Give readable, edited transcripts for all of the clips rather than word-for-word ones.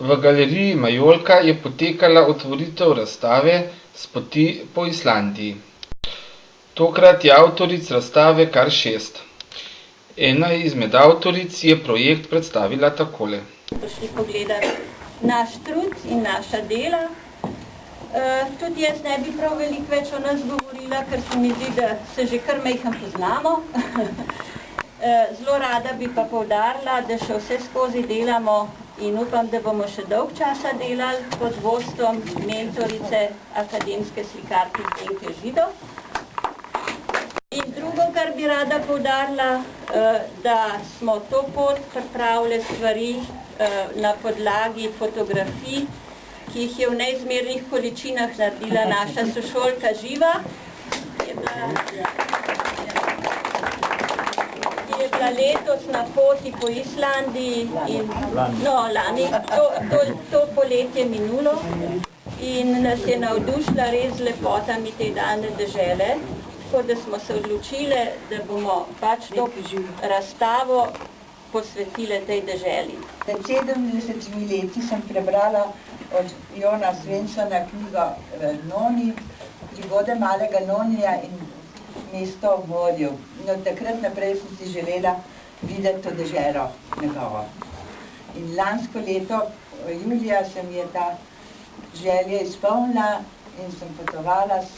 V galeriji Majolka je potekala otvoritev razstave S poti po Islandiji. Tokrat je avtoric razstave kar 6. Ena izmed avtoric je projekt predstavila takole. Prišli pogledati naš trud in naša dela. Tudi jaz ne bi prav veliko več o nas govorila, ker se mi zdi, da se že kar majhno poznamo. Zelo rada bi pa poudarila, da še vse skozi delamo in upam, da bomo še dolg časa delali pod vodstvom mentorice akademske slikarke Zdenke Žido. In drugo, kar bi rada poudarila, da smo to pot pripravili stvari na podlagi fotografij, ki jih je v neizmernih količinah naredila naša sošolka Živa, ki je bila letos na poti po Islandiji in lani, to poletje minulo, in nas je navdušila res z lepotami te daljne dežele, tako da smo se odločili, da bomo pač to razstavo posvetile tej deželi. Pred 70 leti sem prebrala od Jona Svensona knjigo Noni, Prigode malega Nonija in mesto ob morju. In od takrat naprej sem si želela videti to deželo njegovo. In lansko leto, julija, se mi je ta želja izpolnila in sem potovala s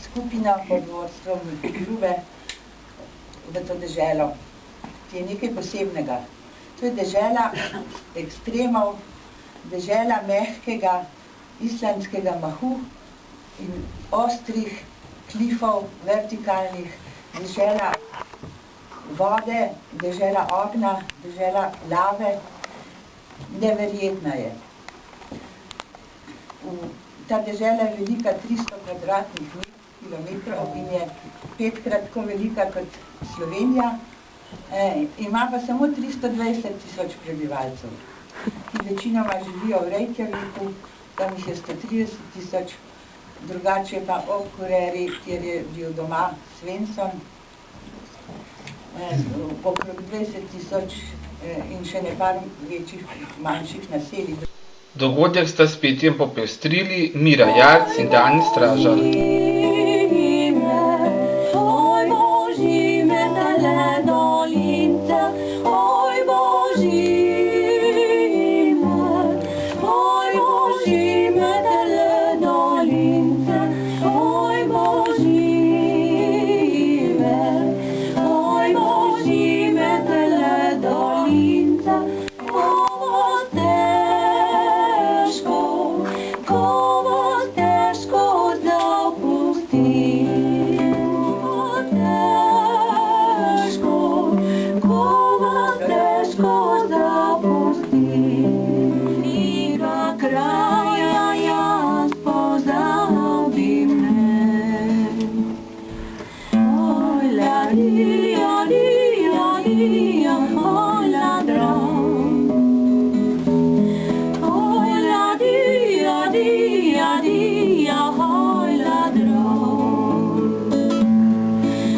skupino pod vodstvom Grube v to deželo, ki je nekaj posebnega. To je dežela ekstremov, dežela mehkega islandskega mahu in ostrih klifov, vertikalnih, dežela vode, dežela ognja, dežela lave. Neverjetna je. Ta dežela je velika 300 kvadratnih kilometrov in je 5-krat tako velika kot Slovenija. Ima pa samo 320 tisoč prebivalcev, ki večinoma živijo v Reykjaviku, tam jih je 130 tisoč, drugače pa ob Kureri, kjer je bil doma Svensson, okrog 20 tisoč in še nekaj večjih, manjših naselij. Dogodek sta s petjem popestrili Mira Jarc in Dani Stražar.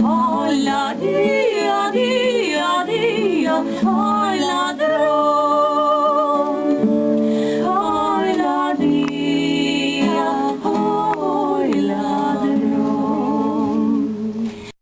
Hola,